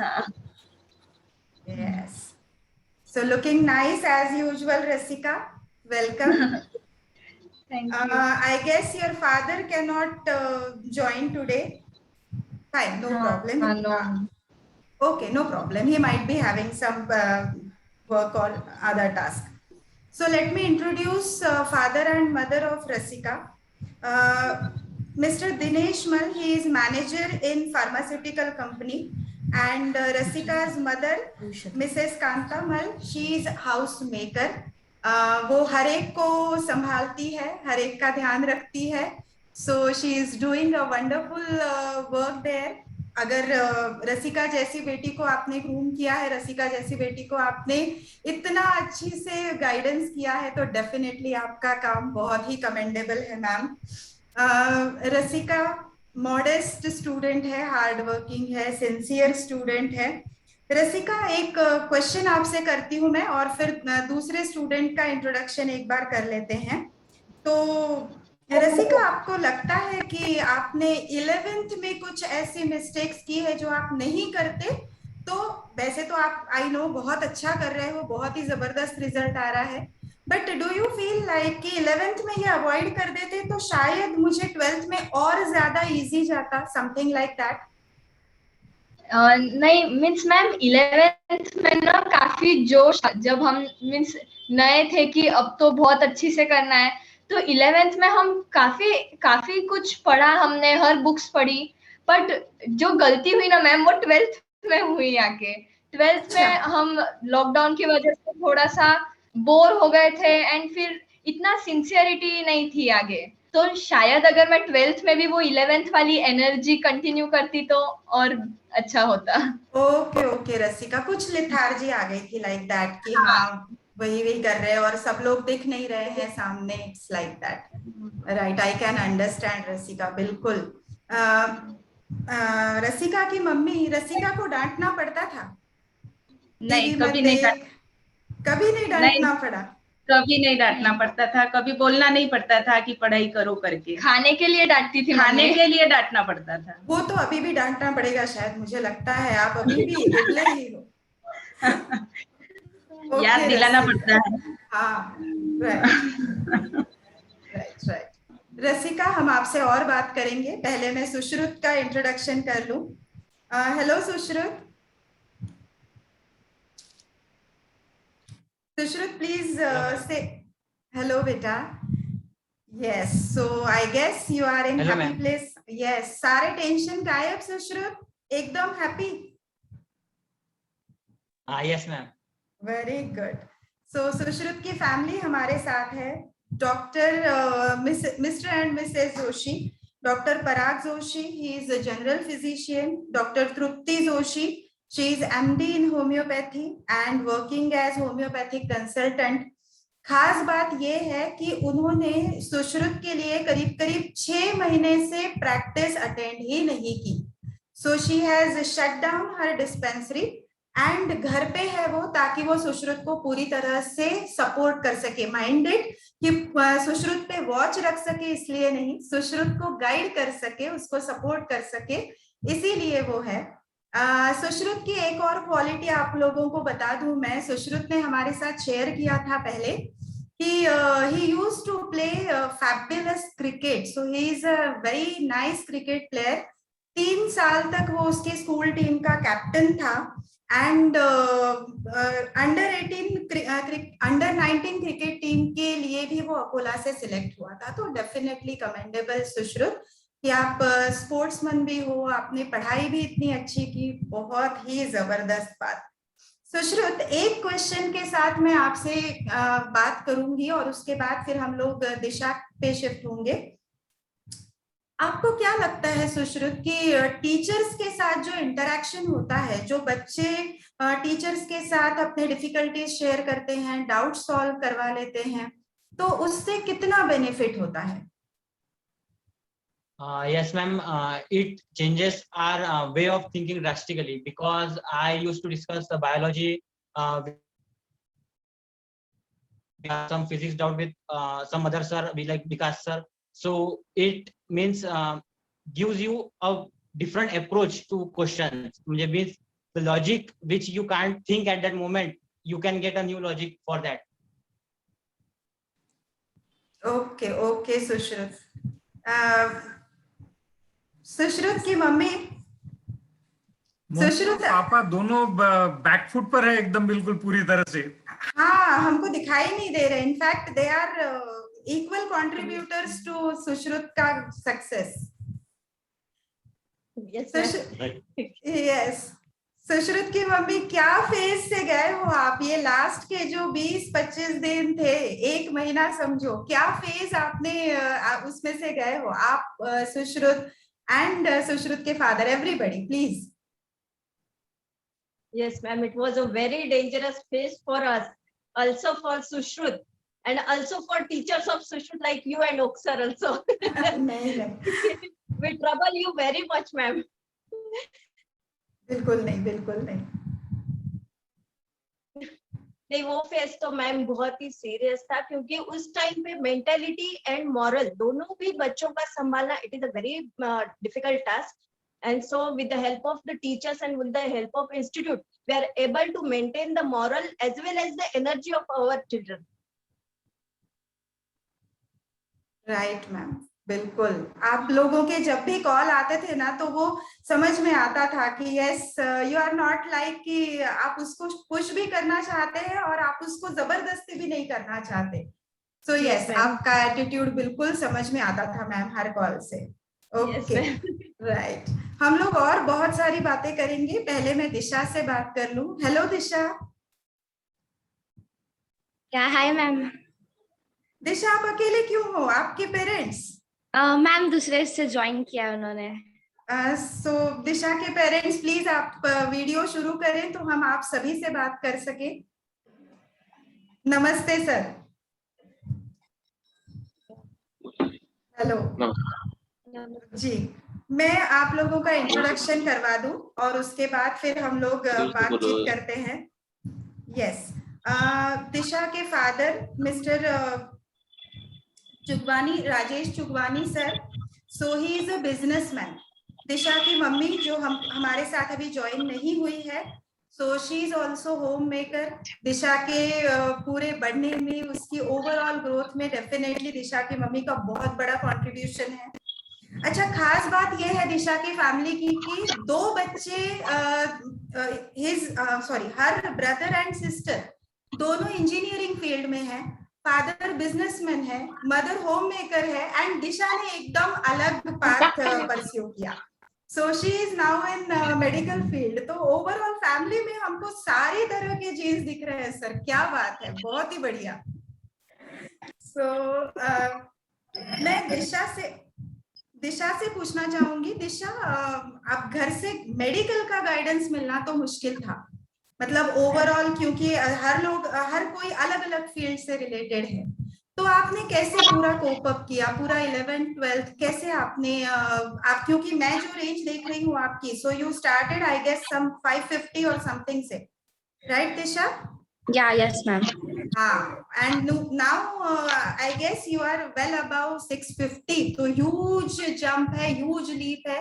हाँ. Yes. So looking nice as usual, Rasika. Welcome. Thank you. I guess your father cannot join today. Fine, no problem. No. Okay, no problem. He might be having some work or other task. So let me introduce father and mother of Rasika. Mr. Dinesh Mal, he is manager in pharmaceutical company, and Rasika's mother, Mrs. Kanta Mal, she is housemaker. वो हर एक को संभालती है, हर एक का ध्यान रखती है. So she is doing a wonderful work there. अगर रसिका जैसी बेटी को आपने ग्रूम किया है, रसिका जैसी बेटी को आपने इतना अच्छी से गाइडेंस किया है, तो डेफिनेटली आपका काम बहुत ही कमेंडेबल है मैम. रसिका मॉडेस्ट स्टूडेंट है, हार्ड वर्किंग है, सिंसियर स्टूडेंट है. रसिका, एक क्वेश्चन आपसे करती हूँ मैं, और फिर दूसरे स्टूडेंट का इंट्रोडक्शन एक बार कर लेते हैं. तो रसिका, आपको लगता है कि आपने 11th में कुछ ऐसी मिस्टेक्स की है जो आप नहीं करते? तो वैसे तो आप, आई नो, बहुत अच्छा कर रहे हो, बहुत ही जबरदस्त रिजल्ट आ रहा है, but do you feel like कि 11th में ये अवॉइड कर देते तो शायद मुझे 12th में और ज्यादा इजी जाता, समथिंग लाइक दैट? नहीं, मीन्स मैम 11th में ना काफी जोश, जब हम मीन्स नए थे कि अब तो बहुत अच्छी से करना है, तो 11th में हम काफी कुछ पढ़ा, हमने हर बुक्स पढ़ी, बट जो गलती हुई ना मैम, वो 12th में हुई आके. 12th में हम लॉकडाउन की वजह से थोड़ा सा बोर हो गए थे, एंड फिर इतना सिंसियरिटी नहीं थी आगे, तो शायद अगर मैं 12th में भी वो 11th वाली एनर्जी कंटिन्यू करती तो और अच्छा होता. ओके ओके रसिका, कुछ लिथार्जी आ गई थी लाइक दैट कि हाँ, वही वही कर रहे हैं और सब लोग दिख नहीं रहे हैं सामने, it's like that. Right, I can understand Rasika, बिल्कुल. रसिका की मम्मी रसिका को डांटना पड़ता था? नहीं, टीवी मत कभी नहीं देख, कभी नहीं नहीं, डांटना पड़ा? कभी नहीं डांटना पड़ता था, कभी बोलना नहीं पड़ता था कि पढ़ाई करो करके. खाने के लिए डांटती थी, खाने के लिए डांटना पड़ता था. वो तो अभी भी डांटना पड़ेगा शायद, मुझे लगता है आप अभी भी दुबले ही हो. याद दिलाना पड़ता है. हाँ, राइट राइट राइट. रसिका, हम आपसे और बात करेंगे, पहले मैं सुश्रुत का इंट्रोडक्शन कर लूं. हेलो सुश्रुत. सुश्रुत, प्लीज से हेलो बेटा. Yes, so I guess you are in happy place. Yes, सारे टेंशन गायब सुश्रुत, एकदम happy. Yes ma'am. Very good. So Sushrut की फैमिली हमारे साथ है. Doctor mister and missus Joshi. Doctor Parag Joshi, he is a general physician. Doctor Tripti Joshi, she is MD in homeopathy and working as homeopathic consultant. खास बात यह है कि उन्होंने सुश्रुत के लिए करीब करीब 6 महीने से प्रैक्टिस अटेंड ही नहीं की. So she has shut down her dispensary and घर पे है वो, ताकि वो सुश्रुत को पूरी तरह से सपोर्ट कर सके. माइंडेड कि सुश्रुत पे वॉच रख सके, इसलिए नहीं, सुश्रुत को गाइड कर सके, उसको सपोर्ट कर सके, इसीलिए वो है. सुश्रुत की एक और क्वालिटी आप लोगों को बता दूं मैं, सुश्रुत ने हमारे साथ शेयर किया था पहले कि he used to play fabulous cricket, so he is a very nice cricket player. 3 साल तक वो उसके स्कूल टीम का कैप्टन था एंड अंडर 19 क्रिकेट टीम के लिए भी वो अकोला से सिलेक्ट हुआ था. तो डेफिनेटली कमेंडेबल सुश्रुत कि आप स्पोर्ट्समैन भी हो, आपने पढ़ाई भी इतनी अच्छी की, बहुत ही जबरदस्त बात. सुश्रुत, एक क्वेश्चन के साथ मैं आपसे बात करूंगी और उसके बाद फिर हम लोग दिशा पे शिफ्ट होंगे. आपको क्या लगता है सुश्रुत कि टीचर्स के साथ जो इंटरेक्शन होता है, जो बच्चे टीचर्स के साथ अपने डिफिकल्टीज शेयर करते हैं, डाउट सॉल्व करवा लेते हैं, तो उससे कितना बेनिफिट होता है? Yes, ma'am. It changes our way of thinking drastically, because I used to discuss the biology, some physics doubt with some other sir, we like Vikas sir. So it means gives you a different approach to questions. Means the logic which you can't think at that moment, you can get a new logic for that. Okay Sushrut. Sushrut की mummy, Sushruta पापा दोनों back foot पर है एकदम, बिल्कुल पूरी तरह से। हाँ, हमको दिखाई नहीं दे रहे। In fact they are equal contributors to Sushrut का सक्सेस। यस, सुश्रुत की मम्मी, क्या फेज से गए हो आप? ये लास्ट के जो 20-25 दिन थे, 1 महीना समझो, क्या फेज आपने उसमें से गए हो आप, सुश्रुत एंड सुश्रुत के father, everybody please. Yes, ma'am. It was a very dangerous phase for us, also for Sushrut, and also for teachers of Sushrut like you and Oksar also. We trouble you very much, ma'am. बिल्कुल नहीं, बिल्कुल नहीं। नहीं, वो phase तो ma'am बहुत ही serious था, क्योंकि उस टाइम पे मेंटेलिटी एंड मॉरल दोनों भी बच्चों का संभालना, it is a very difficult task. And so with the help of the teachers and with the help of institute, we are able to maintain the moral as well as the energy of our children. Right ma'am, बिल्कुल। आप लोगों के जब भी call आते थे ना, तो वो समझ में आता था कि yes, you are not like कि आप उसको पुश भी करना चाहते हैं और आप उसको जबरदस्ती भी नहीं करना चाहते। सो यस, आपका एटीट्यूड बिल्कुल समझ में आता था मैम हर कॉल से। Okay, right. हम लोग और बहुत सारी बातें करेंगे, पहले मैं दिशा से बात कर लूं। हेलो दिशा। क्या? Hi ma'am. दिशा, आप अकेले क्यों हो? आपके पेरेंट्स? मैम दूसरे से ज्वाइन किया उन्होंने। सो दिशा के पेरेंट्स, प्लीज आप वीडियो शुरू करें तो हम आप सभी से बात कर सके। नमस्ते सर। हेलो जी, मैं आप लोगों का इंट्रोडक्शन करवा दूं और उसके बाद फिर हम लोग बातचीत करते हैं। यस, दिशा के father mister Chugwani, Rajesh Chugwani sir, so he is a businessman. Disha की मम्मी जो हमारे साथ अभी ज्वाइन नहीं हुई है, so she is also homemaker. Disha के पूरे बढ़ने में, उसकी ओवरऑल ग्रोथ में डेफिनेटली दिशा की मम्मी का बहुत बड़ा कंट्रीब्यूशन है। अच्छा, खास बात यह है दिशा की फैमिली की कि 2 बच्चे, हर ब्रदर एंड सिस्टर दोनों इंजीनियरिंग फील्ड में है, फादर बिजनेसमैन है, मदर होम मेकर है, एंड दिशा ने एकदम अलग पाथ परस्यू किया। सो she is now in medical field. तो ओवरऑल फैमिली में हमको सारी तरह के जीन्स दिख रहे हैं सर, क्या बात है, बहुत ही बढ़िया। सो मैं दिशा से पूछना चाहूंगी। दिशा, आप घर से मेडिकल का गाइडेंस मिलना तो मुश्किल था, मतलब ओवरऑल, क्योंकि हर कोई अलग अलग फील्ड से रिलेटेड है, तो आपने कैसे पूरा कोप अप किया, पूरा 11th 12th कैसे आपने आप, क्योंकि मैं जो रेंज देख रही हूँ आपकी, so you started I guess some 550 और समथिंग से, right Disha? Yeah, yes ma'am. And now I guess you are well above 650, तो huge jump है, huge leap है,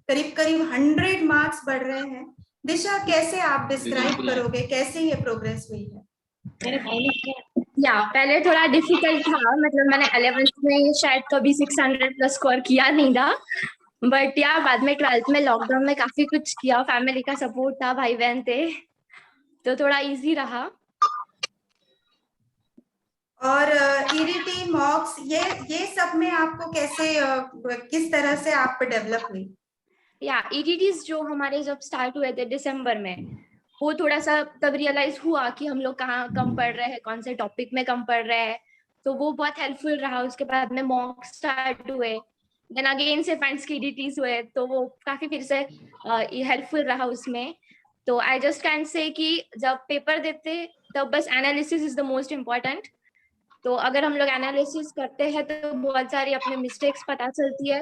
करीब 100 मार्क्स बढ़ रहे हैं। दिशा, कैसे आप डिस्क्राइब करोगे, कैसे ये प्रोग्रेस हुई है? पहले थोड़ा डिफिकल्ट था, मतलब मैंने 11th में शायद कभी 600 प्लस स्कोर किया नहीं था, बट बाद में 12th में लॉकडाउन में काफी कुछ किया, फैमिली का सपोर्ट था, भाई बहन थे, तो थोड़ा इजी रहा। और ईडीटी मॉक्स ये सब में आपको कैसे, किस तरह से आप डेवलप हुई? ईडीटीज जो हमारे जब स्टार्ट हुए थे दिसंबर में, वो थोड़ा सा तब रियलाइज हुआ कि हम लोग कहाँ कम पढ़ रहे हैं, कौन से टॉपिक में कम पढ़ रहे हैं, तो वो बहुत हेल्पफुल रहा। उसके बाद में मॉक स्टार्ट हुए, देन अगेन से फ्रेंड्स की ईडीटीज हुए, तो वो काफी फिर से हेल्पफुल रहा उसमें। तो आई जस्ट कैन से कि जब पेपर देते तब बस analysis is the most important. तो अगर हम लोग एनालिसिस करते हैं तो बहुत सारी अपने मिस्टेक्स पता चलती है,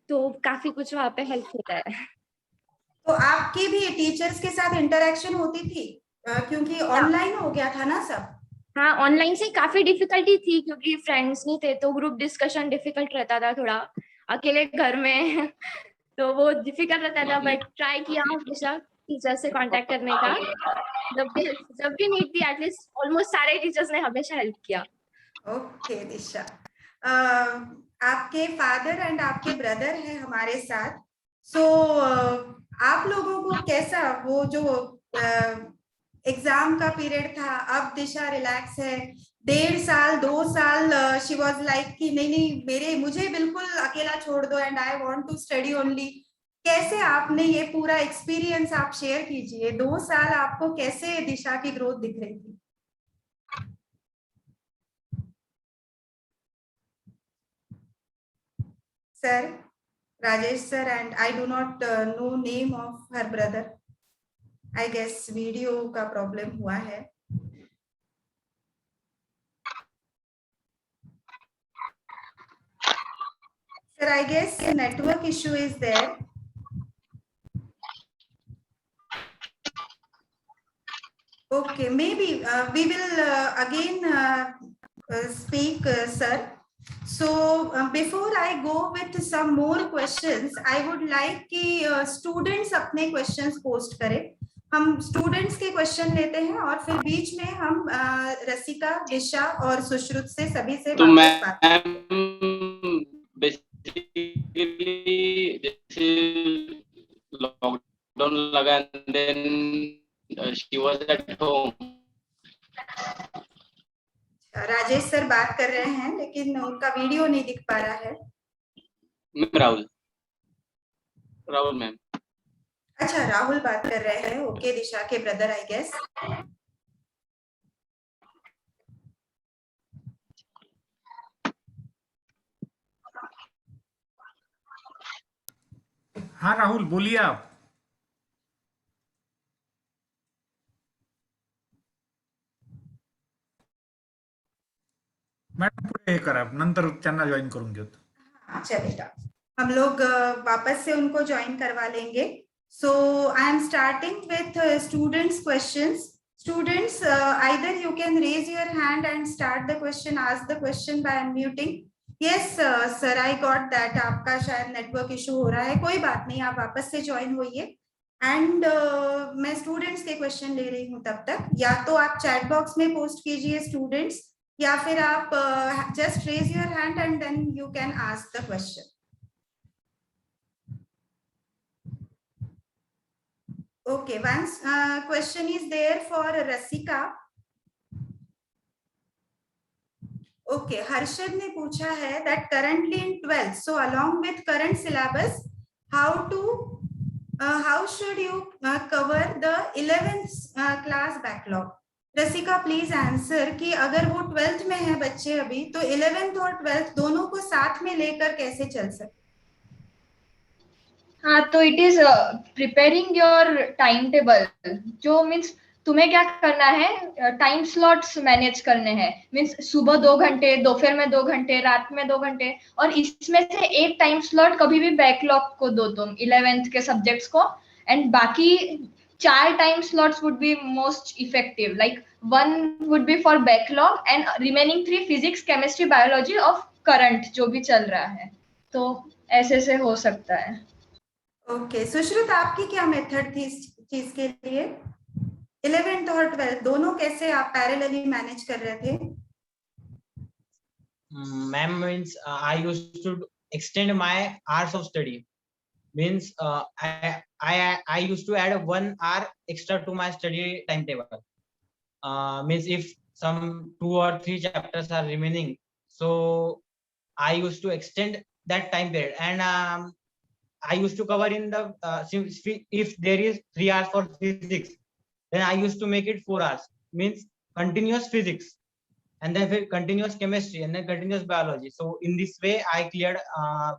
तो काफी कुछ वहाँ पे हेल्प होता है। तो आपकी भी टीचर्स के साथ इंटरेक्शन होती थी, क्योंकि ऑनलाइन हो गया था ना सब? हाँ, ऑनलाइन से काफी डिफिकल्टी थी, क्योंकि फ्रेंड्स नहीं थे, तो ग्रुप डिस्कशन डिफिकल्ट रहता था थोड़ा, अकेले घर में तो वो डिफिकल्ट रहता था, बट ट्राई किया हमेशा टीचर से कांटेक्ट करने का। जब भी नीड थी एटलीस्ट ऑलमोस्ट सारे टीचर्स ने हमेशा हेल्प किया। ओके दिशा, आपके फादर एंड आपके ब्रदर है हमारे साथ, सो आप लोगों को कैसा वो जो एग्जाम का पीरियड था, अब दिशा रिलैक्स है, 1.5 साल 2 साल शी वाज लाइक कि नहीं नहीं मुझे बिल्कुल अकेला छोड़ दो and I want to study only, कैसे आपने ये पूरा एक्सपीरियंस आप शेयर कीजिए, 2 साल आपको कैसे दिशा की ग्रोथ दिख रही थी? Sir, Rajesh sir, and I do not know name of her brother. I guess video का problem हुआ है. Sir, I guess network issue is there. Okay, maybe we will again speak, sir. So before I go with some more questions, I would like कि students अपने questions post करें. हम students के question लेते हैं और फिर बीच में हम रसिका, दिशा और सुश्रुत से सभी से तो मैं बात करें. बेसिकली जैसे लॉकडाउन लगा, then she was at home. Rajesh sir बात कर रहे हैं लेकिन उनका वीडियो नहीं दिख पा रहा है. राहुल मैम. अच्छा, राहुल बात कर रहे हैं. ओके, दिशा के ब्रदर आई गेस. हाँ राहुल बोलिए आप. मॅडम पुढे हे करा, नंतर त्यांना जॉईन करून घेऊ. चलेगा, हम लोग वापस से उनको ज्वाइन करवा लेंगे. So I am starting with students questions. Students, either you can raise your hand and start the question, ask the question by unmuting. Yes sir, I got that. आपका शायद नेटवर्क इशू हो रहा है, कोई बात नहीं, आप वापस से ज्वाइन होइए. एंड मैं स्टूडेंट्स के क्वेश्चन ले रही हूँ तब तक. या तो आप चैट बॉक्स में पोस्ट कीजिए स्टूडेंट्स, या फिर आप just raise your hand and then you can ask the question. Okay, one question is there for Rasika. Okay, Harshad ने पूछा है that currently in 12th, so along with current syllabus, how should you cover the 11th class backlog? Rasika please answer कि अगर वो 12th में है बच्चे अभी, तो 11th और 12th दोनों को साथ में लेकर कैसे चल सकते? हाँ, तो it is preparing your time table, जो मीन्स तुम्हें क्या करना है, टाइम स्लॉट्स मैनेज करने हैं. मीन्स सुबह 2 घंटे, दोपहर में 2 घंटे, रात में 2 घंटे, और इसमें से एक टाइम स्लॉट कभी भी बैकलॉग को दो तुम 11th के सब्जेक्ट्स को, एंड बाकी 4 time slots would be most effective. Like 1 would be for backlog and remaining 3 physics, chemistry, biology of current जो भी चल रहा है. तो ऐसे से हो सकता है. ओके, सुश्रुत आपकी क्या मेथड थी इस चीज के लिए? 11th और 12th दोनों कैसे आप पैरेलली मैनेज कर रहे थे? Ma'am, means I used to extend my hours of study. Means I used to add 1 hour extra to my study timetable. Means if some 2 or 3 chapters are remaining, so I used to extend that time period, and I used to cover in the if there is 3 hours for physics, then I used to make it 4 hours. Means continuous physics, and then continuous chemistry, and then continuous biology. So in this way I cleared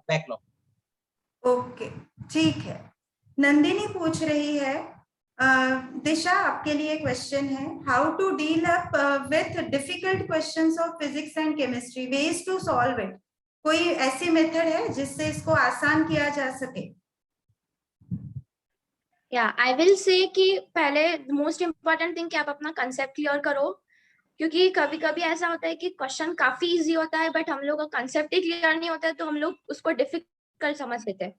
backlog. Okay, ठीक है. नंदिनी पूछ रही है, दिशा आपके लिए question है, how to deal up with difficult questions of physics and chemistry, ways to solve it. कोई ऐसी मेथड है जिससे इसको आसान किया जा सके? या आई विल से कि पहले मोस्ट इम्पोर्टेंट थिंग कि आप अपना कंसेप्ट क्लियर करो, क्योंकि कभी कभी ऐसा होता है कि क्वेश्चन काफी इजी होता है बट हम लोग का कंसेप्ट ही क्लियर नहीं होता है, तो हम लोग उसको डिफिकल्ट समझ लेते हैं.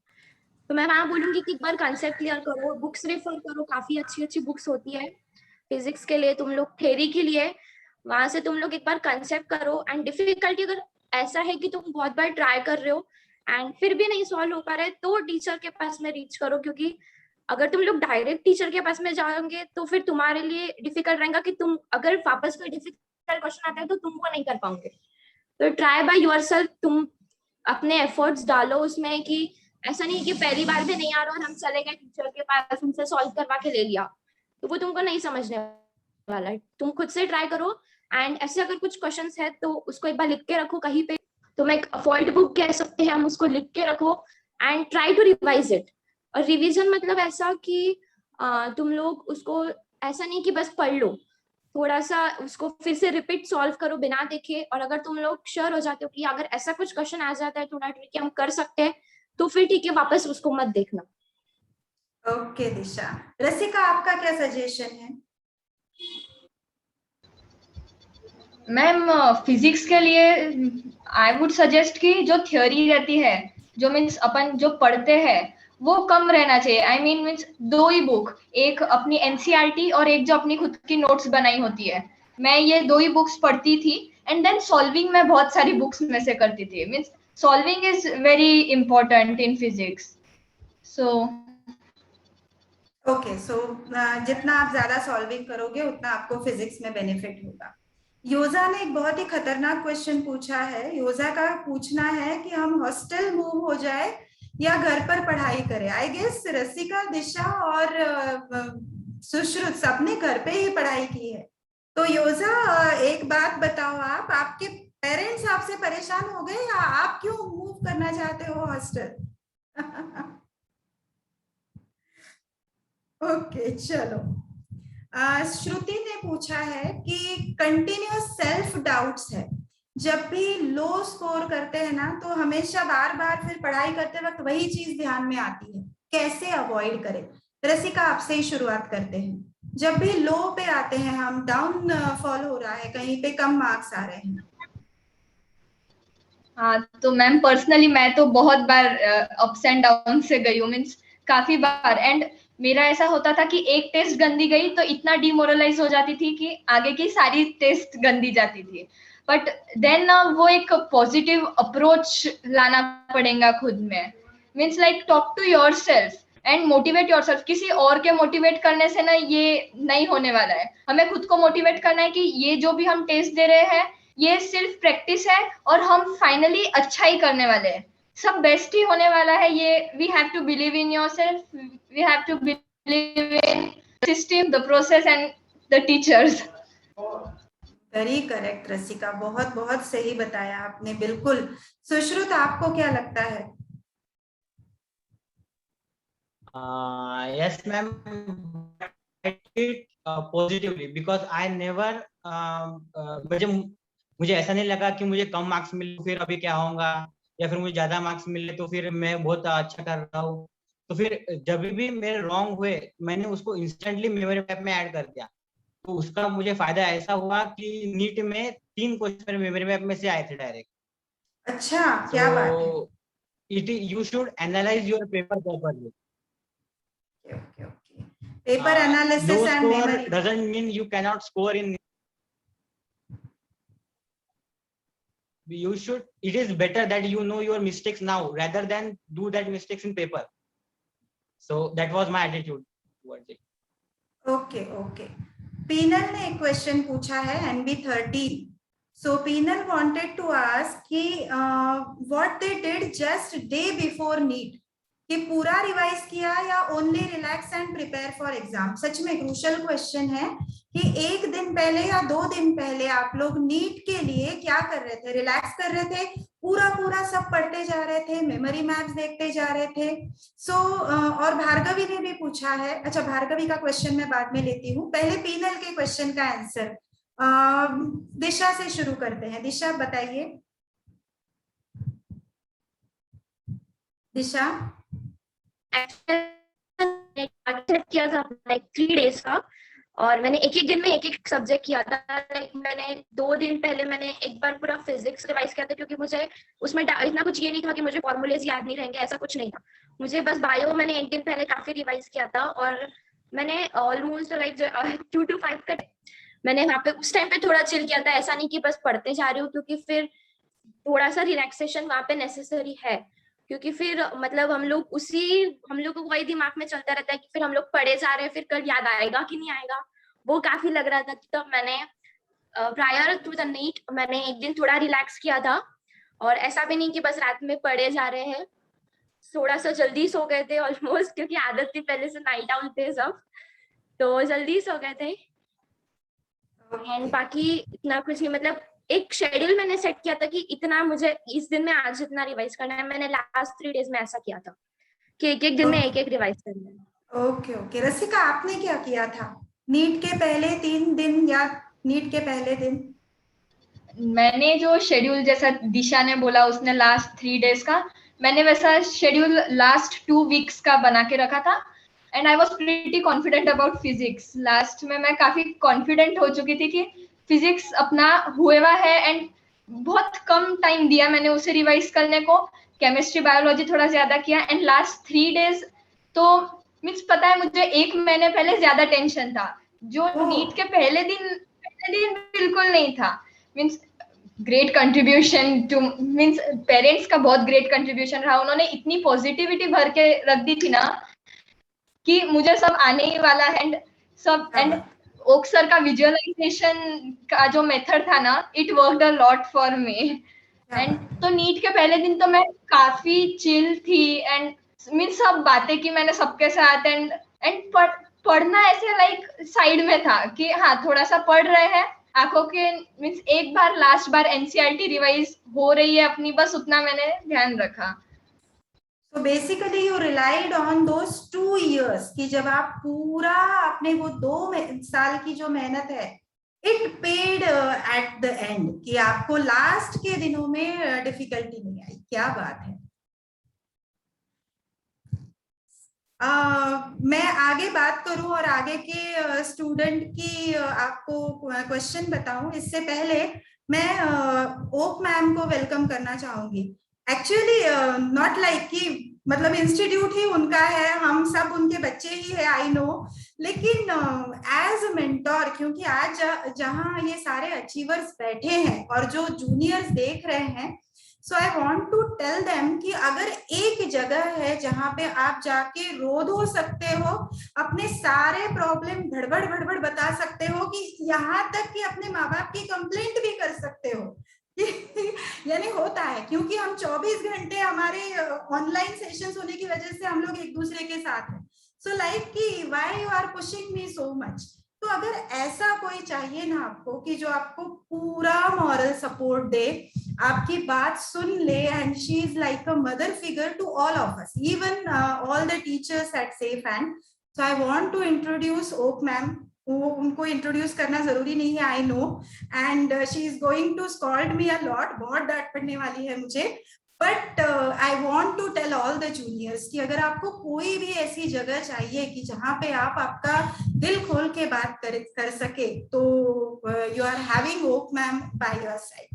तो मैं वहाँ बोलूंगी कि एक बार कंसेप्ट क्लियर करो, बुक्स रेफर करो, काफी अच्छी अच्छी बुक्स होती है फिजिक्स के लिए, तुम लोग थ्योरी के लिए, वहां से तुम लोग एक बार कंसेप्ट करो। एंड डिफिकल्टी अगर ऐसा है कि तुम बहुत बार ट्राई कर रहे हो एंड फिर भी नहीं सॉल्व हो पा रहा है, तो टीचर के पास में रीच करो, क्योंकि अगर तुम लोग डायरेक्ट टीचर के पास में जाओगे तो फिर तुम्हारे लिए डिफिकल्ट रहेगा कि तुम अगर वापस कोई डिफिकल्ट क्वेश्चन आता है तो तुमको नहीं कर पाओगे। तो ट्राई बाय योरसेल्फ, तुम अपने एफर्ट्स डालो उसमें, कि ऐसा नहीं कि पहली बार भी नहीं आ रहा और हम चले गए टीचर के पास, उनसे सॉल्व करवा के ले लिया, तो वो तुमको नहीं समझने वाला है। तुम खुद से ट्राई करो। एंड ऐसे अगर कुछ क्वेश्चंस है तो उसको एक बार लिख के रखो कहीं पे, तुम एक फॉल्ट बुक कह सकते हैं हम, उसको लिख के रखो and try to revise it. और रिवीजन मतलब ऐसा कि तुम लोग उसको ऐसा नहीं कि बस पढ़ लो, थोड़ा सा उसको फिर से रिपीट सॉल्व करो बिना देखे। और अगर तुम लोग श्योर हो जाते हो कि अगर ऐसा कुछ क्वेश्चन आ जाता है थोड़ा ट्रिकी हम कर सकते हैं, तो फिर ठीक है, वापस उसको मत देखना। ओके दिशा। रसिका, आपका क्या सजेशन है? मैम फिजिक्स के लिए आई वुड सजेस्ट कि जो थ्योरी रहती है, जो मीन्स अपन जो पढ़ते हैं, वो कम रहना चाहिए। I mean means 2 he book, एक अपनी एनसीईआरटी और एक जो अपनी खुद की नोट्स बनाई होती है, मैं ये 2 ही बुक्स पढ़ती थी। एंड देन सॉल्विंग मैं बहुत सारी बुक्स में से करती थी। Means solving is very important in physics. So okay, so जितना आप ज्यादा सॉल्विंग करोगे उतना आपको फिजिक्स में बेनिफिट होगा। योजा ने एक बहुत ही खतरनाक क्वेश्चन पूछा है। योजा का पूछना है कि हम हॉस्टल मूव हो जाए या घर पर पढ़ाई करें। आई गेस रसिका, दिशा और सुश्रुत सबने घर पे ही पढ़ाई की है। तो योजा, एक बात बताओ, आप आपके पेरेंट्स आपसे परेशान हो गए या आप क्यों मूव करना चाहते हो हॉस्टल? ओके, चलो। श्रुति ने पूछा है कि कंटिन्यूअस सेल्फ डाउट्स है, जब भी लो स्कोर करते हैं ना तो हमेशा बार बार फिर पढ़ाई करते वक्त वही चीज ध्यान में आती है, कैसे अवॉइड करें? रसिका, आपसे ही शुरुआत करते हैं। जब भी लो पे आते हैं हम, डाउन फॉल हो रहा है, कहीं पे कम मार्क्स आ रहे हैं। हाँ, तो मैम पर्सनली मैं तो बहुत बार अप्स एंड डाउन से गई हूँ, मीन्स काफी बार। एंड मेरा ऐसा होता था कि एक टेस्ट गंदी गई तो इतना डिमोरलाइज हो जाती थी कि आगे की सारी टेस्ट गंदी जाती थी। बट देन वो एक पॉजिटिव अप्रोच लाना पड़ेगा खुद में। Means like talk to yourself and motivate yourself. किसी और के मोटिवेट करने से ना ये नहीं होने वाला है। हमें खुद को मोटिवेट करना है कि ये जो भी हम टेस्ट दे रहे हैं ये सिर्फ प्रैक्टिस है और हम फाइनली अच्छा ही करने वाले हैं, सब बेस्ट ही होने वाला है। ये we have to believe in yourself, we have to believe in system, the process and the teachers. Very correct Rasika, बहुत बहुत सही बताया आपने, बिल्कुल। सुश्रुत, आपको क्या लगता है? Yes, ma'am. I take it positively because I never मुझे ऐसा नहीं लगा कि मुझे कम मार्क्स मिले फिर अभी क्या होगा, या फिर मुझे ज्यादा मार्क्स मिले तो फिर मैं बहुत अच्छा कर रहा हूँ। तो फिर जब भी मेरे रॉन्ग हुए मैंने उसको इंस्टेंटली मेमोरी मैप में ऐड कर दिया। तो उसका मुझे फायदा ऐसा हुआ कि नीट में 3 क्वेश्चन मेमोरी मैप में से आए थे डायरेक्ट। अच्छा, क्या बात है। You should analyze your paper properly. Okay. Paper analysis Low and score memory doesn't mean you cannot score in. It is better that you know your mistakes now rather than do that mistakes in paper. So that was my attitude towards it. Okay. Peenal ने एक question पूछा है, NB13. So Peenal wanted to ask कि what they did just day before NEET, कि पूरा revise किया या only relax and prepare for exam. सच में क्रूशियल क्वेश्चन है कि 1 दिन पहले या 2 दिन पहले आप लोग नीट के लिए क्या कर रहे थे? रिलैक्स कर रहे थे, पूरा सब पढ़ते जा रहे थे, मेमोरी मैप्स देखते जा रहे थे। और भार्गवी ने भी पूछा है। अच्छा, भार्गवी का क्वेश्चन मैं बाद में लेती हूँ, पहले पीनल के क्वेश्चन का आंसर। दिशा से शुरू करते हैं। दिशा, बताइए। दिशा, किया था 3 days का, और मैंने एक एक दिन में एक एक सब्जेक्ट किया था। लाइक मैंने 2 दिन पहले मैंने एक बार पूरा फिजिक्स रिवाइज किया था, क्योंकि मुझे उसमें इतना कुछ ये नहीं था कि मुझे फॉर्मूलेज याद नहीं रहेंगे, ऐसा कुछ नहीं था मुझे। बस बायो मैंने एक दिन पहले काफी रिवाइज किया था, और मैंने ऑलमोस्ट लाइक 2 to 5 का मैंने वहाँ पे उस टाइम पे थोड़ा चिल किया था। ऐसा नहीं कि बस पढ़ते जा रही हूँ, क्योंकि फिर थोड़ा सा रिलैक्सेशन वहाँ पे नेसेसरी है, क्योंकि फिर मतलब हम लोग को वही दिमाग में चलता रहता है कि फिर हम लोग पढ़े जा रहे हैं, फिर कल याद आएगा कि नहीं आएगा, वो काफी लग रहा था। तो मैंने प्रायर टू द नीट मैंने एक दिन थोड़ा रिलैक्स किया था, और ऐसा भी नहीं कि बस रात में पढ़े जा रहे हैं। थोड़ा सा जल्दी सो गए थे ऑलमोस्ट, क्योंकि आदत थी पहले से, नाइट आउल थे सब, तो जल्दी सो गए थे। एंड बाकी इतना कुछ नहीं, मतलब एक शेड्यूल मैंने सेट किया था कि इतना मुझे इस दिन में आज इतना रिवाइज करना है। मैंने लास्ट 3 डेज में ऐसा किया था कि एक एक दिन में एक एक रिवाइज करना है। ओके ओके, रसिका आपने क्या किया था नीट के पहले 3 दिन या नीट के पहले दिन? मैंने जो शेड्यूल जैसा दिशा ने बोला उसने लास्ट 3 डेज का, मैंने वैसा शेड्यूल लास्ट 2 वीक्स का बना के रखा था। And I was pretty confident about physics. Last में मैं काफी कॉन्फिडेंट हो चुकी थी कि फिजिक्स अपना हुआ है, एंड बहुत कम टाइम दिया मैंने उसे रिवाइज करने को। केमिस्ट्री बायोलॉजी थोड़ा ज्यादा किया। एंड लास्ट 3 डेज तो मीन्स पता है मुझे 1 महीने पहले ज्यादा टेंशन था, जो नीट के पहले दिन बिल्कुल नहीं था। Means great contribution two means parents का बहुत ग्रेट कंट्रीब्यूशन रहा। उन्होंने इतनी पॉजिटिविटी भर के रख दी थी ना कि मुझे सब आने ही वाला है। एंड सब एंड ओक सर का विजुअलाइजेशन का जो मेथड था ना, it worked a lot for me. And तो नीट के पहले दिन तो मैं काफी चिल थी, एंड मीन्स सब बातें की मैंने सबके साथ। एंड पढ़ना ऐसे लाइक साइड में था कि हाँ थोड़ा सा पढ़ रहे हैं, आंखों के मीन्स एक बार लास्ट बार एनसीईआरटी रिवाइज हो रही है अपनी, बस उतना मैंने ध्यान रखा। So basically you relied on those 2 years कि जब आप पूरा अपने वो 2 साल की जो मेहनत है, it paid at the end, कि आपको लास्ट के दिनों में डिफिकल्टी नहीं आई। क्या बात है। मैं आगे बात करूं और आगे के स्टूडेंट की आपको क्वेश्चन बताऊं, इससे पहले मैं ओक मैम को वेलकम करना चाहूंगी। एक्चुअली नॉट लाइक कि मतलब इंस्टीट्यूट ही उनका है, हम सब उनके बच्चे ही है, आई नो, लेकिन एज अ मेंटोर, क्योंकि आज जहां ये सारे अचीवर्स बैठे हैं और जो जूनियर्स देख रहे हैं, so I want to tell them कि अगर एक जगह है जहां पे आप जाके रो धो सकते हो, अपने सारे प्रॉब्लम भड़बड़ बता सकते हो, कि यहाँ तक कि अपने माँ बाप की कंप्लेंट भी कर सकते हो यानी होता है, क्योंकि हम 24 घंटे हमारे ऑनलाइन सेशंस होने की वजह से हम लोग एक दूसरे के साथ हैं। सो लाइक कि why you are pushing me so much. तो अगर ऐसा कोई चाहिए ना आपको कि जो आपको पूरा मॉरल सपोर्ट दे, आपकी बात सुन ले, and she is like a mother figure to all of us, even all the teachers at Safe Hand. So I want to introduce Oak ma'am. उनको इंट्रोड्यूस करना जरूरी नहीं है, I know, and she is going to scold me a lot, बहुत डांट पड़ने वाली है मुझे, but I want to tell all the juniors कि अगर आपको कोई भी ऐसी जगह चाहिए कि जहाँ पे आप आपका दिल खोल के बात कर सके, तो you are having Oak ma'am by your side.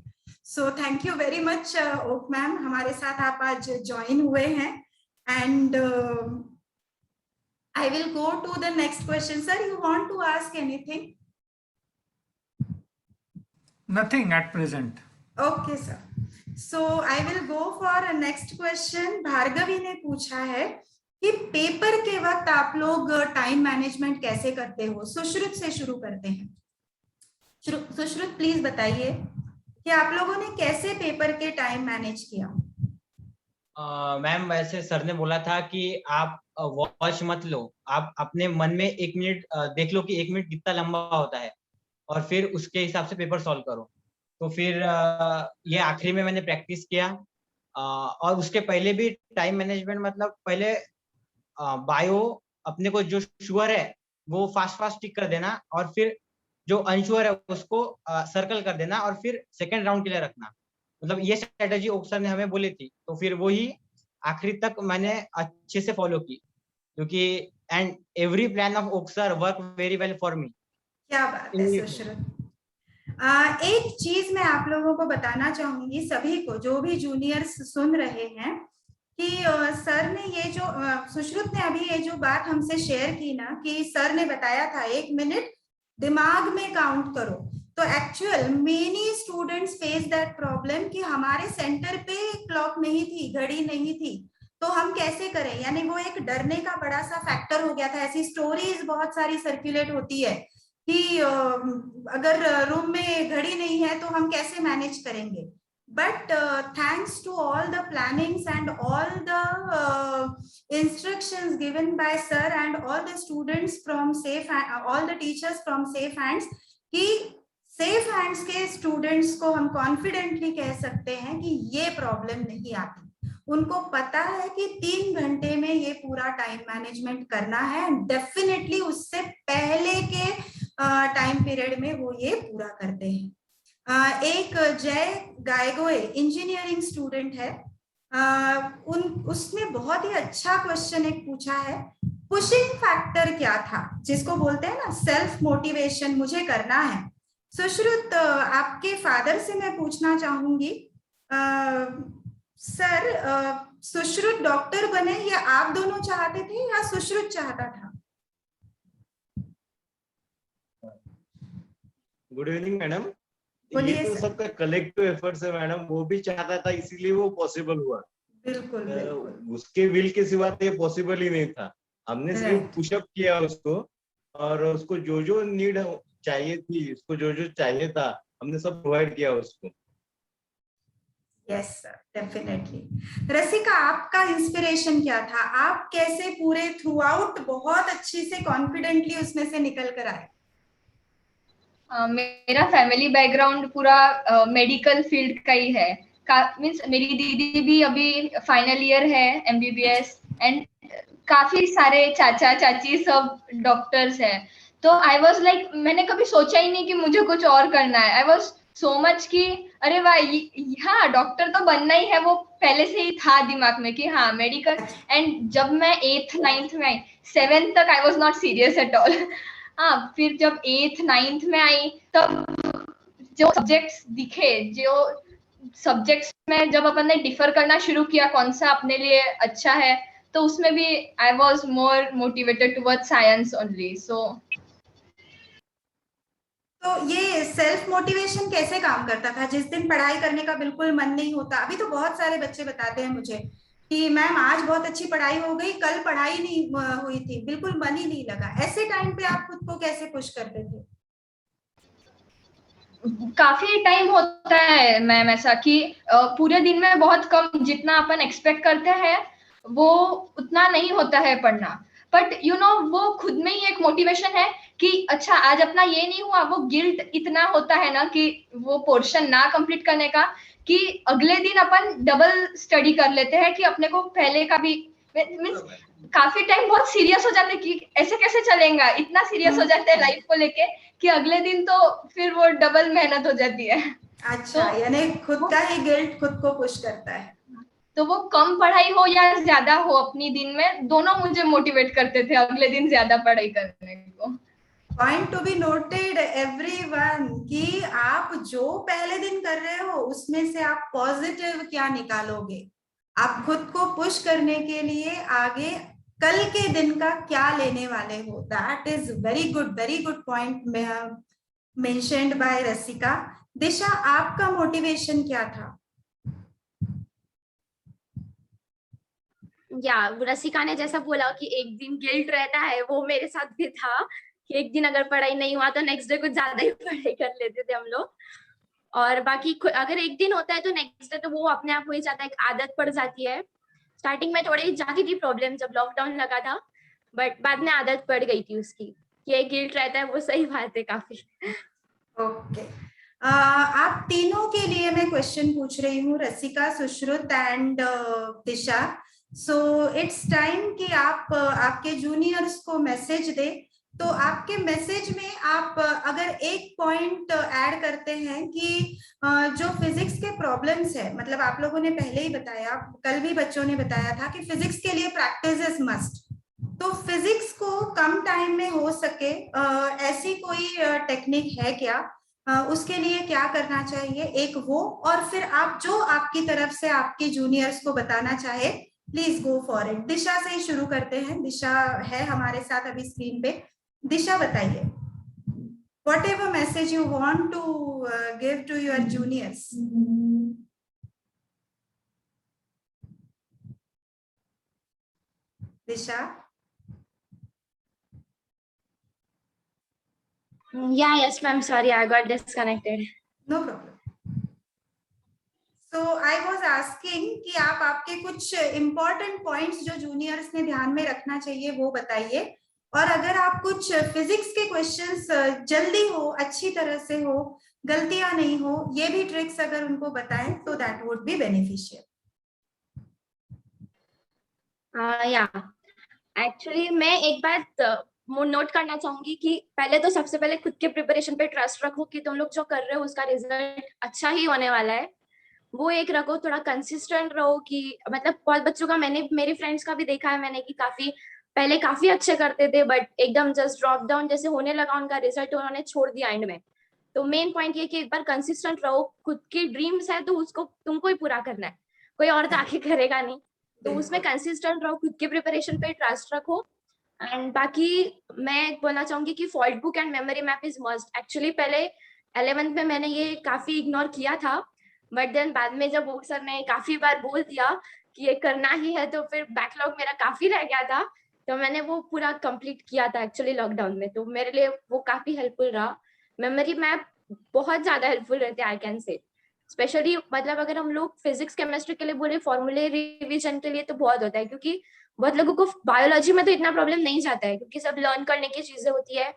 So thank you very much Oak ma'am, हमारे साथ आप आज ज्वाइन हुए हैं। एंड I will go to the next question. Sir, you want to ask anything? Nothing at present. Okay, sir. So I will go for a next question. Bhargavi ने पूछा है कि पेपर के वक्त आप लोग टाइम मैनेजमेंट कैसे करते हो? सुश्रुत से शुरू करते हैं। सुश्रुत प्लीज बताइए कि आप लोगों ने कैसे पेपर के टाइम मैनेज किया? मैम वैसे सर ने बोला था कि आप वॉच मत लो, आप अपने मन में 1 मिनट देख लो कि 1 मिनट कितना लंबा होता है, और फिर उसके हिसाब से पेपर सॉल्व करो। तो फिर ये आखिरी में मैंने प्रैक्टिस किया। और उसके पहले भी टाइम मैनेजमेंट, मतलब पहले बायो अपने को जो श्योर है वो फास्ट टिक कर देना, और फिर जो अनश्योर है उसको सर्कल कर देना, और फिर सेकेंड राउंड के लिए रखना। मतलब ये स्ट्रेटेजी ओक सर ने हमें बोली थी, तो फिर वही आखिरी तक मैंने अच्छे से फॉलो की, क्योंकि and every plan of oak sir work very well for me. क्या बात है सुश्रुत। एक चीज मैं आप लोगों को बताना चाहूंगी, सभी को जो भी जूनियर्स सुन रहे हैं, कि सर ने ये जो सुश्रुत ने अभी ये जो बात हमसे शेयर की ना, कि सर ने बताया था 1 मिनट दिमाग में काउंट करो, तो actual many students face that problem कि हमारे सेंटर पे क्लॉक नहीं थी, घड़ी नहीं थी, तो हम कैसे करें। यानी वो एक डरने का बड़ा सा फैक्टर हो गया था। ऐसी स्टोरीज बहुत सारी सर्कुलेट होती है कि अगर रूम में घड़ी नहीं है तो हम कैसे मैनेज करेंगे। But thanks to all the plannings and all the instructions given by sir and all the students from safe, all the teachers from safe hands, कि safe hands के students को हम confidently कह सकते हैं कि ये प्रॉब्लम नहीं आती। उनको पता है कि 3 घंटे में ये पूरा टाइम मैनेजमेंट करना है, डेफिनेटली उससे पहले के टाइम पीरियड में वो ये पूरा करते हैं। एक जय गायगोए इंजीनियरिंग स्टूडेंट है, उसने बहुत ही अच्छा क्वेश्चन एक पूछा है, पुशिंग फैक्टर क्या था, जिसको बोलते हैं ना सेल्फ मोटिवेशन, मुझे करना है। सुश्रुत, आपके फादर से मैं पूछना चाहूंगी, सर सुश्रुत डॉक्टर बने या आप दोनों चाहते थे या सुश्रुत चाहता था? Good evening madam. ये बोलिए तो सर। सबका कलेक्टिव एफर्ट्स है मैडम, वो भी चाहता था इसीलिए वो पॉसिबल हुआ। बिल्कुल बिल्कुल। उसके विल के सिवा तो ये पॉसिबल ही नहीं था। हमने सिर्फ Right. पुशअप किया उसको, और उसको जो जो नीड चाहिए थी, उसको जो जो चाहिए था, हमने सब प्रोवाइड किया उसको। Yes sir, definitely. रसिका, आपका इंस्पिरेशन क्या था? आप कैसे पूरे थ्रू आउट बहुत अच्छी से कॉन्फिडेंटली उसमें से निकल कर आए? मेरा फैमिली बैकग्राउंड पूरा मेडिकल फील्ड का ही है। मीन्स मेरी दीदी भी अभी फाइनल ईयर है MBBS, एंड काफी सारे चाचा चाची सब डॉक्टर्स हैं। तो आई वाज लाइक, मैंने कभी सोचा ही नहीं कि मुझे कुछ और करना है। आई वाज सो मच कि अरे वाह, हाँ डॉक्टर तो बनना ही है, वो पहले से ही था दिमाग में कि हाँ मेडिकल। एंड जब मैं 8th 9th में आई, 7th तक I was not serious at all. हाँ, फिर जब 8th 9th में आई, तब जो सब्जेक्ट्स दिखे, जो सब्जेक्ट्स में जब अपन ने डिफर करना शुरू किया कौन सा अपने लिए अच्छा है, तो उसमें भी I was more motivated towards science only. So तो ये सेल्फ मोटिवेशन कैसे काम करता था जिस दिन पढ़ाई करने का बिल्कुल मन नहीं होता? अभी तो बहुत सारे बच्चे बताते हैं मुझे कि मैम आज बहुत अच्छी पढ़ाई हो गई, कल पढ़ाई नहीं हुई थी, बिल्कुल मन ही नहीं लगा। ऐसे टाइम पे आप खुद को कैसे पुश करते थे? काफी टाइम होता है मैम ऐसा कि पूरे दिन में बहुत कम, जितना अपन एक्सपेक्ट करते हैं वो उतना नहीं होता है पढ़ना। बट यू नो, वो खुद में ही एक मोटिवेशन है कि अच्छा आज अपना ये नहीं हुआ। वो गिल्ट इतना होता है ना कि वो पोर्शन ना कंप्लीट करने का, कि अगले दिन अपन डबल स्टडी कर लेते हैं कि अपने को पहले का भी मीन्स काफी टाइम बहुत सीरियस हो जाते हैं कि ऐसे कैसे चलेगा, इतना सीरियस हो जाते हैं लाइफ को लेके कि अगले दिन तो फिर वो डबल मेहनत हो जाती है। अच्छा, यानी खुद का ही गिल्ट खुद को पुश करता है। तो वो कम पढ़ाई हो या ज्यादा हो अपनी दिन में, दोनों मुझे मोटिवेट करते थे अगले दिन ज्यादा पढ़ाई करने को। Point to be noted everyone, कि आप जो पहले दिन कर रहे हो उसमें से आप पॉजिटिव क्या निकालोगे, आप खुद को पुश करने के लिए आगे कल के दिन का क्या लेने वाले हो। That is very good point mentioned by Rasika. Disha, आपका मोटिवेशन क्या था? या रसिका ने जैसा बोला कि एक दिन गिल्ट रहता है, वो मेरे साथ भी था कि एक दिन अगर पढ़ाई नहीं हुआ तो नेक्स्ट डे कुछ ज्यादा ही पढ़ाई कर लेते थे हम लोग। और बाकी अगर एक दिन होता है तो नेक्स्ट डे तो वो अपने आप हो ही जाता है, एक आदत पड़ जाती है। स्टार्टिंग में थोड़ी जाती थी प्रॉब्लम जब लॉकडाउन लगा था, बट बाद में आदत पड़ गई थी उसकी। ये गिल्ट रहता है, वो सही बात है काफी। ओके, आप तीनों के लिए मैं क्वेश्चन पूछ रही हूँ, Rasika, Sushrut and Disha. So it's time कि आप आपके जूनियर्स को मैसेज दे। तो आपके मैसेज में आप अगर एक पॉइंट ऐड करते हैं कि जो फिजिक्स के प्रॉब्लम्स है, मतलब आप लोगों ने पहले ही बताया, कल भी बच्चों ने बताया था कि फिजिक्स के लिए प्रैक्टिस इज मस्ट, तो फिजिक्स को कम टाइम में हो सके ऐसी कोई टेक्निक है क्या? उसके लिए क्या करना चाहिए? एक वो, और फिर आप जो आपकी तरफ से आपके जूनियर्स को बताना चाहे, प्लीज गो फॉर इट। दिशा से ही शुरू करते हैं। दिशा है हमारे साथ अभी स्क्रीन पे। दिशा बताइए, whatever message you want to give to your juniors. Disha? Yeah, yes, ma'am. Sorry, I got disconnected. No problem. So I was asking कि आप आपके कुछ important points जो juniors ने ध्यान में रखना चाहिए वो बताइए, और अगर आप कुछ फिजिक्स के क्वेश्चंस जल्दी हो, अच्छी तरह से हो, गलतियां नहीं हो, ये भी ट्रिक्स अगर उनको बताएं तो दैट वुड बी बेनिफिशियल। या एक्चुअली मैं एक बात नोट करना चाहूंगी कि पहले तो सबसे पहले खुद के प्रिपरेशन पे ट्रस्ट रखो कि तुम लोग जो कर रहे हो उसका रिजल्ट अच्छा ही होने वाला है, वो एक रखो। थोड़ा कंसिस्टेंट रहो कि मतलब बहुत बच्चों का, मैंने मेरे फ्रेंड्स का भी देखा है मैंने कि पहले काफी अच्छे करते थे बट एकदम जस्ट ड्रॉप डाउन जैसे होने लगा उनका रिजल्ट, उन्होंने छोड़ दिया एंड में। तो मेन पॉइंट ये कि एक बार कंसिस्टेंट रहो, खुद की ड्रीम्स है तो उसको तुमको ही पूरा करना है, कोई और तो आके करेगा नहीं, तो उसमें कंसिस्टेंट रहो, खुद के प्रिपरेशन पे ट्रस्ट रखो। एंड बाकी मैं बोलना चाहूंगी कि fault book and memory map is must. Actually पहले 11th में मैंने ये काफी इग्नोर किया था, बट देन बाद में जब वो सर ने काफी बार बोल दिया कि ये करना ही है तो फिर बैकलॉग मेरा काफी रह गया था, तो मैंने वो पूरा कंप्लीट किया था एक्चुअली लॉकडाउन में, तो मेरे लिए वो काफी हेल्पफुल रहा। मेमोरी मैप बहुत ज्यादा हेल्पफुल रहते हैं आई कैन से, स्पेशली मतलब अगर हम लोग फिजिक्स केमिस्ट्री के लिए बोले फॉर्मूले रिवीजन के लिए तो बहुत होता है, क्योंकि बहुत लोगों को बायोलॉजी में तो इतना प्रॉब्लम नहीं जाता है क्योंकि सब लर्न करने की चीजें होती है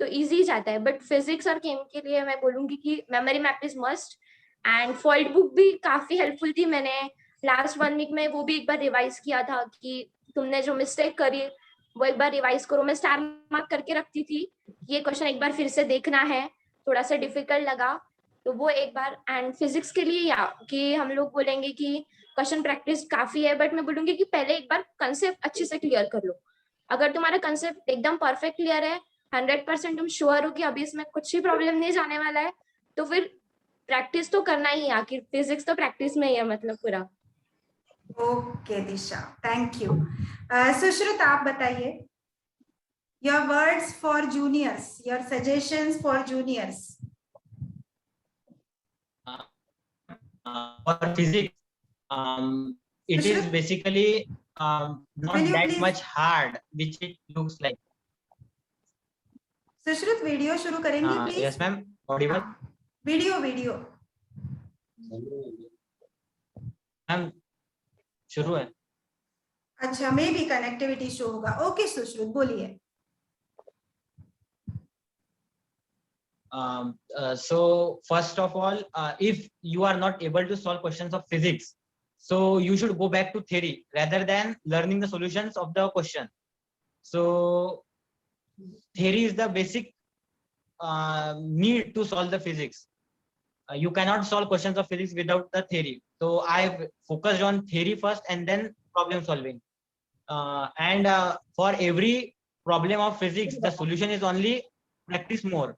तो इजी जाता है, बट फिजिक्स और केम के लिए मैं बोलूंगी कि memory map is must. And fault book भी काफी हेल्पफुल थी, मैंने लास्ट 1 वीक में वो भी एक बार रिवाइज किया था कि तुमने जो मिस्टेक करी वो एक बार रिवाइज करो। मैं स्टार मार्क करके रखती थी, ये क्वेश्चन एक बार फिर से देखना है, थोड़ा सा डिफिकल्ट लगा तो वो एक बार। एंड फिजिक्स के लिए या कि हम लोग बोलेंगे कि क्वेश्चन प्रैक्टिस काफी है, बट मैं बोलूंगी कि पहले एक बार कंसेप्ट अच्छे से क्लियर कर लो। अगर तुम्हारा कंसेप्ट एकदम परफेक्ट क्लियर है, 100% तुम श्योर हो कि अभी इसमें कुछ भी प्रॉब्लम नहीं जाने वाला है, तो फिर प्रैक्टिस तो करना ही है, आखिर फिजिक्स तो प्रैक्टिस में ही है मतलब पूरा। Okay Disha, thank you. Sushrut आप बताइए, your words for juniors, your suggestions for juniors. For physics, it is basically not that much hard which it looks like. Sushrut video शुरू करेंगे please? Yes ma'am, audible? Video ma'am शुरू है। अच्छा, मे भी connectivity show होगा। ओके सुश्रुत बोलिए। So first of all, if you are not able to solve questions of physics, so you should go back to theory rather than learning the solutions of the question. So theory is the basic need to solve the physics. You cannot solve questions of physics without the theory. So I've focused on theory first and then problem solving. And for every problem of physics, the solution is only practice more.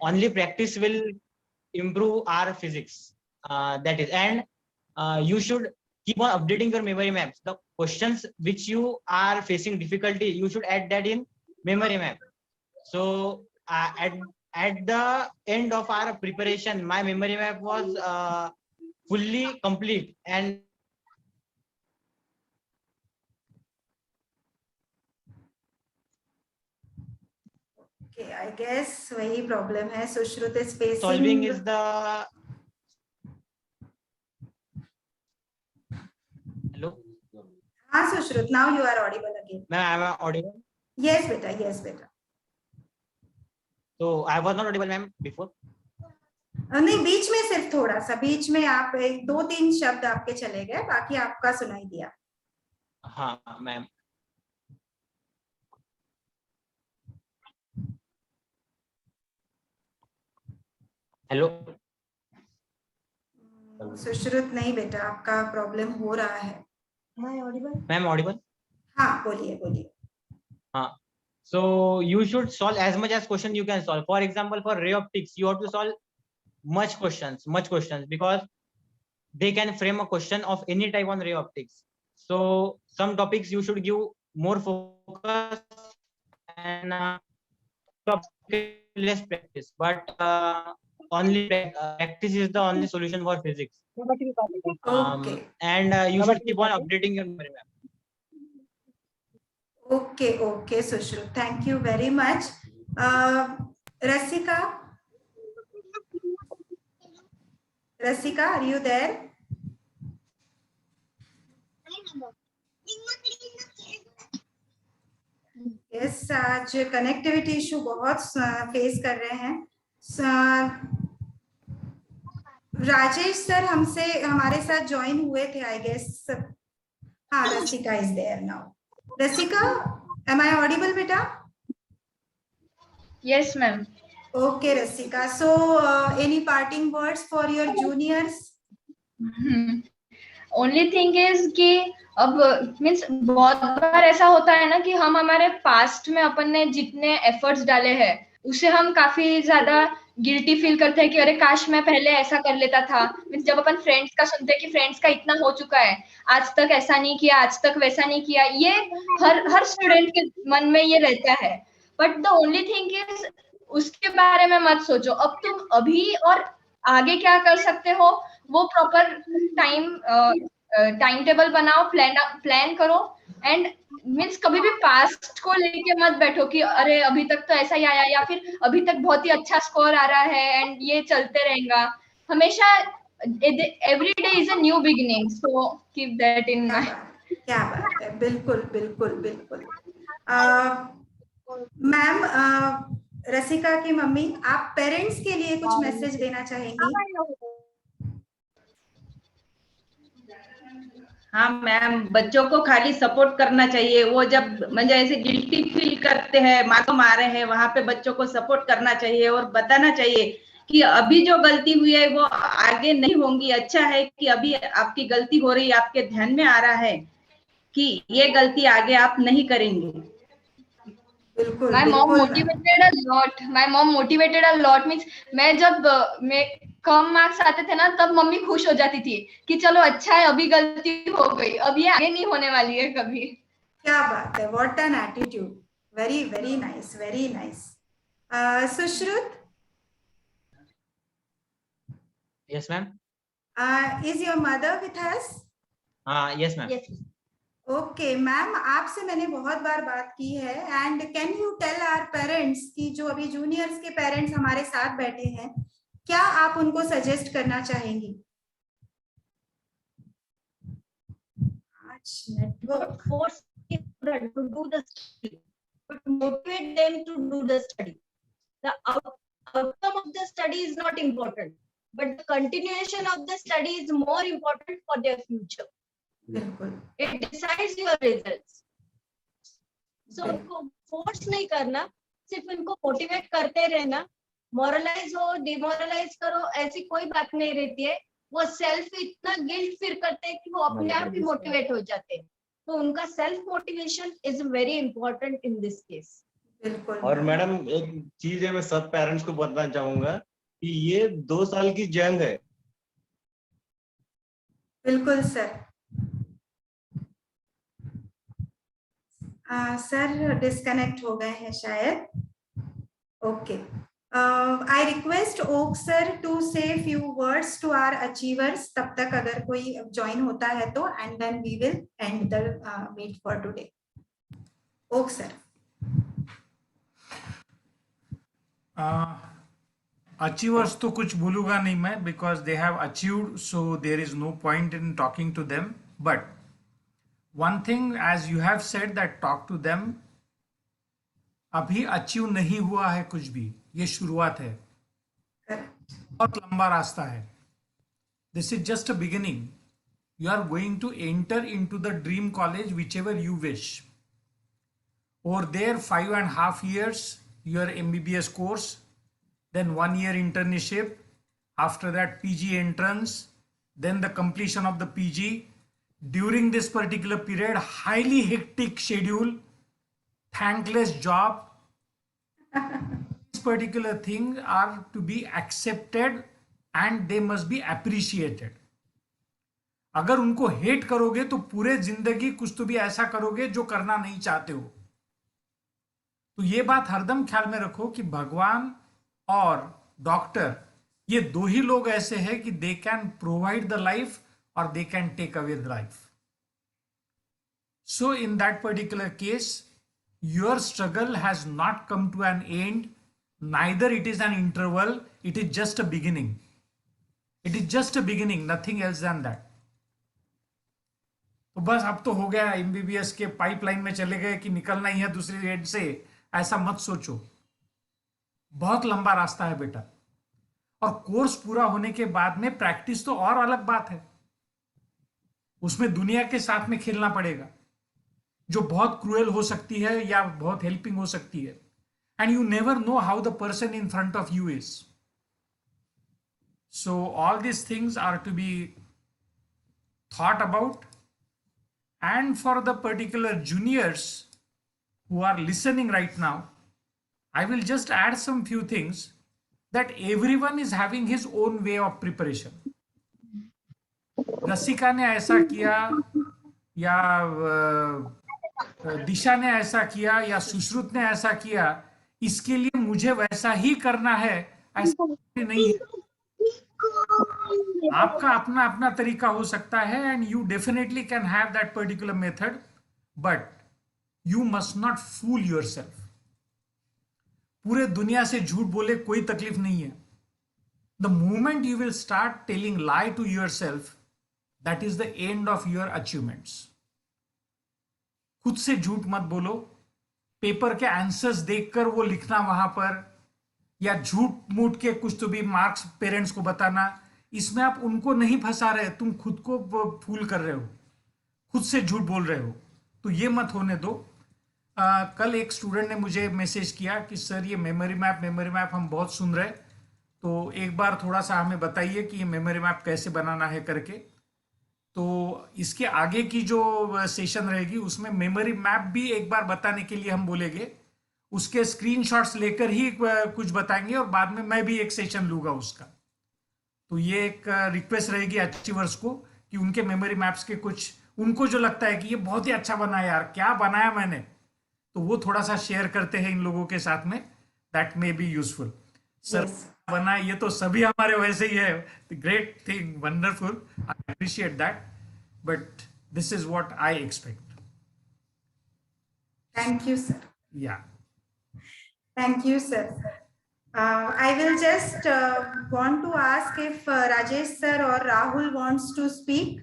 Only practice will improve our physics. That is, and you should keep on updating your memory maps. The questions which you are facing difficulty, you should add that in memory map. So at the end of our preparation, my memory map was fully complete and Okay, I guess वही problem है Sushruta is facing. Solving is the hello. हाँ Sushruta, now you are audible again. Ma'am, I am audible? Yes बेटा, yes बेटा. So I was not audible ma'am before. नहीं, बीच में सिर्फ थोड़ा सा, बीच में आप 2-3 शब्द आपके चले गए, बाकी आपका सुनाई दिया। हाँ मैम। हेलो सुश्रुत नहीं बेटा, आपका प्रॉब्लम हो रहा है। Ma'am Audible? हाँ बोलिए बोलिए. So you should solve as much as question you can solve. For example, for ray optics, you have to solve much questions, because they can frame a question of any type on ray optics. So some topics you should give more focus and less practice. But only practice is the only solution for physics. Okay. And you should keep on updating your memory map. Okay, okay, Sushruth. Thank you very much. Rasika? Rasika, are you there? Yes, आज connectivity issue बहुत face कर रहे हैं. Rajesh sir हमसे हमारे साथ join हुए थे, आई गेस. हाँ, Rasika is there now. Rasika, am I audible, beta? Yes, ma'am. Okay, Rasika. So, any parting words for your juniors? Only thing is कि अब मीन्स बहुत बार ऐसा होता है ना कि हम हमारे पास्ट में अपन ने जितने एफर्ट्स डाले हैं उसे हम काफी ज्यादा गिल्टी फील करते हैं कि अरे काश मैं पहले ऐसा कर लेता था. मीन्स जब अपन फ्रेंड्स का सुनते हैं कि फ्रेंड्स का इतना हो चुका है, आज तक ऐसा नहीं किया, आज तक वैसा नहीं किया, ये हर स्टूडेंट के मन में ये रहता है. But the only thing is उसके बारे में मत सोचो. अब तुम अभी और आगे क्या कर सकते हो वो प्रॉपर टाइम टेबल बनाओ, प्लान करो. एंड मीन्स कभी भी पास्ट को लेके मत बैठो कि अरे अभी तक तो ऐसा ही आया या फिर अभी तक बहुत ही अच्छा स्कोर आ रहा है एंड ये चलते रहेगा. हमेशा every day is a new beginning, so keep that in mind. क्या बात है, बिल्कुल बिल्कुल बिल्कुल. मैम, रसिका की मम्मी, आप पेरेंट्स के लिए कुछ मैसेज देना चाहेंगी? हाँ मैम, बच्चों को खाली सपोर्ट करना चाहिए. वो जब म्हणजे ऐसे गिल्टी फील करते हैं, मासूम आ रहे हैं, वहां पे बच्चों को सपोर्ट करना चाहिए और बताना चाहिए कि अभी जो गलती हुई है वो आगे नहीं होंगी. अच्छा है कि अभी आपकी गलती हो रही है, आपके ध्यान में आ रहा है कि ये गलती आगे आप नहीं करेंगे. बिल्कुल. My mom motivated a lot. My mom motivated a lot means मैं जब कम मार्क्स आते थे ना तब मम्मी खुश हो जाती थी कि चलो अच्छा है अभी गलती हो गई, अब ये आगे नहीं होने वाली है कभी. क्या बात है, what an attitude. Very very nice, very nice. Sushrut? Yes, ma'am. Is your mother with us? Yes, ma'am. Yes. Okay ma'am, आपसे मैंने बहुत बार बात की है. And can you tell our parents कि जो अभी जूनियर्स के पेरेंट्स हमारे साथ बैठे हैं, क्या आप उनको सजेस्ट करना चाहेंगी? आज network. Force children to do the study, but motivate them to do the study. The outcome of the study is not important, but the continuation of the study is more important for their future. बिल्कुल. It decides your results. So उनको force नहीं करना, सिर्फ उनको motivate करते रहना. मॉरलाइज हो, demoralise करो, ऐसी कोई बात नहीं रहती है. वो सेल्फ इतना गिल्ट फील करते हैं कि वो अपने आप ही मोटिवेट हो जाते हैं. तो उनका self motivation is very important in this case. बिल्कुल. और मैडम एक चीज है, मैं सब पेरेंट्स को बताना चाहूंगा कि ये 2 साल की जंग है. बिल्कुल सर. सर डिस्कनेक्ट हो गए हैं शायद. Okay. I request okay sir to say few words to our achievers. तब तक अगर कोई ज्वाइन होता है तो, and then we will end the meet for today. Okay sir. Achievers तो कुछ बोलूंगा नहीं मैं, because they have achieved, so there is no point in talking to them. But one thing, as you have said, that talk to them, अभी achieve नहीं हुआ है कुछ भी, ये शुरुआत है. बहुत लंबा रास्ता है. This is just a beginning. You are going to enter into the dream college whichever you wish. Over there 5.5 years your MBBS course, then 1 year internship, after that PG entrance, then the completion of the PG, during this particular period, highly hectic schedule, thankless job. These particular things are to be accepted and they must be appreciated. अगर उनको hate करोगे तो पूरे जिंदगी कुछ तो भी ऐसा करोगे जो करना नहीं चाहते हो. तो ये बात हरदम ख्याल में रखो कि भगवान और डॉक्टर ये दो ही लोग ऐसे हैं कि they can provide the life और they can take away the life. So in that particular case, your struggle has not come to an end, neither it is an interval, it is just a beginning. It is just a beginning, nothing else than that. तो बस अब तो हो गया, MBBS के pipeline में चले गए कि निकलना ही है दूसरी एंड से, ऐसा मत सोचो. बहुत लंबा रास्ता है बेटा. और कोर्स पूरा होने के बाद में प्रैक्टिस तो और अलग बात है, उसमें दुनिया के साथ में खेलना पड़ेगा जो बहुत क्रूएल हो सकती है या बहुत हेल्पिंग हो सकती है. And you never know how the person in front of you is. So all this things are to be thought about. And for the particular juniors who are listening right now, I will just add some few things that everyone is having his own way of preparation. रसिका ने ऐसा किया या दिशा ने ऐसा किया या सुश्रुत ने ऐसा किया, इसके लिए मुझे वैसा ही करना है ऐसा नहीं है. आपका अपना अपना तरीका हो सकता है and you definitely can have that particular method, but you must not fool yourself. पूरे दुनिया से झूठ बोले कोई तकलीफ नहीं है. The moment you will start telling lie to yourself, that is the end of your achievements. खुद से झूठ मत बोलो. पेपर के आंसर्स देखकर वो लिखना वहां पर, या झूठ मूठ के कुछ तो भी मार्क्स पेरेंट्स को बताना, इसमें आप उनको नहीं फंसा रहे, तुम खुद को फूल कर रहे हो, खुद से झूठ बोल रहे हो. तो ये मत होने दो. कल एक स्टूडेंट ने मुझे मैसेज किया कि सर ये मेमोरी मैप हम बहुत सुन रहे, तो एक बार थोड़ा सा हमें बताइए कि ये मेमोरी मैप कैसे बनाना है करके. तो इसके आगे की जो सेशन रहेगी उसमें मेमोरी मैप भी एक बार बताने के लिए हम बोलेंगे. उसके स्क्रीनशॉट्स लेकर ही कुछ बताएंगे और बाद में मैं भी एक सेशन लूंगा उसका. तो ये एक रिक्वेस्ट रहेगी अचीवर्स को कि उनके मेमोरी मैप्स के कुछ, उनको जो लगता है कि ये बहुत ही अच्छा बना है यार, क्या बनाया मैंने, तो वो थोड़ा सा शेयर करते हैं इन लोगों के साथ में. That may be useful. Sir बना ये तो सभी हमारे वैसे ही है. Great thing, wonderful, I appreciate that, but this is what I expect. Thank you, sir. या Thank you, sir. I will just want to ask if Rajesh sir or Rahul wants to speak.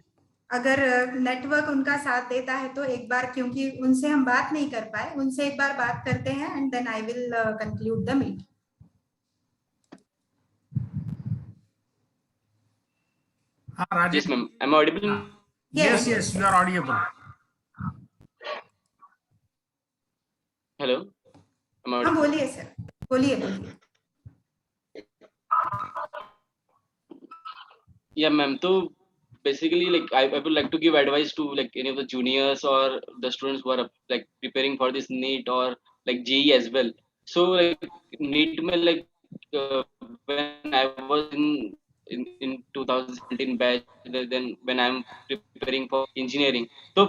अगर network उनका साथ देता है तो एक बार, क्योंकि उनसे हम बात नहीं कर पाए, उनसे एक बार बात करते हैं and then I will conclude the meeting. हाँ Rajesh. Yes, ma'am. Am I audible? Yes, yes, you are audible. Hello. Am I हाँ audible? बोलिए सर, बोलिए. Yeah, ma'am. So basically, like I would like to give advice to like any of the juniors or the students who are like preparing for this NEET or like JEE as well. So like NEET में like when I was in 2017 batch, then when I'm preparing for engineering, तो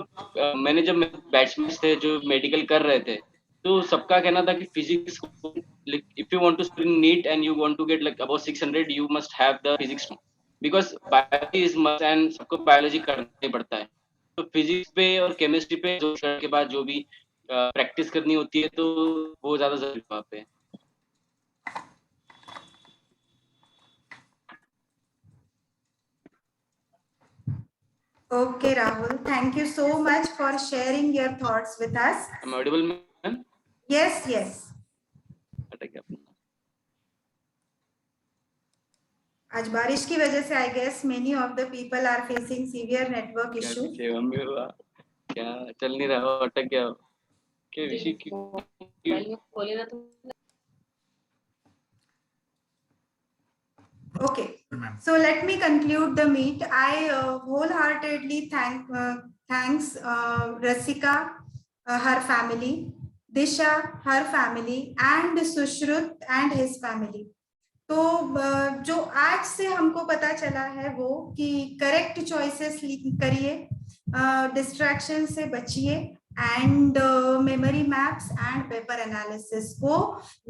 मैंने जब batchmates थे जो medical कर रहे थे, तो सबका कहना था कि physics, like if you want to study NEET and you want to get like above 600, you must have the physics, because biology is must and सबको बायोलॉजी करना ही पड़ता है. तो फिजिक्स पे और केमिस्ट्री पे जो के बाद जो भी प्रैक्टिस करनी होती है तो वो ज्यादा जरूरी वहाँ पे. Okay, Rahul, thank you so much for sharing your thoughts with us. Am I audible, ma'am? Yes, yes. आज बारिश की वजह से I guess many of the people are facing severe network issue. क्या चल नहीं रहा, अटक गया क्या विषय की. Okay. Ma'am. So let me conclude the meet. I wholeheartedly thanks Rasika, her family, Disha, her family, and Sushrut and his family. तो जो आज से हमको पता चला है वो कि करेक्ट चॉइसेस करिए, डिस्ट्रैक्शन से बचिए, and memory maps and paper analysis को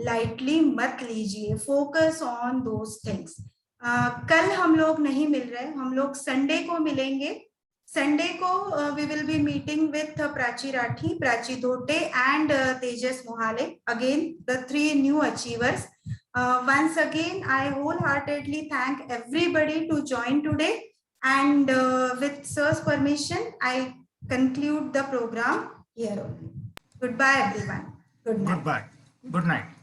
लाइटली मत लीजिए, फोकस ऑन दोज थिंग्स। कल हम लोग नहीं मिल रहे, हम लोग संडे को मिलेंगे। संडे को we will be meeting with Prachi Rathi, Prachi Dhote and Tejas Mohale, again the 3 new achievers. Once again, I wholeheartedly thank everybody to join today, and with sir's permission, I conclude the program here only. Goodbye, everyone. Good night. Goodbye. Good night.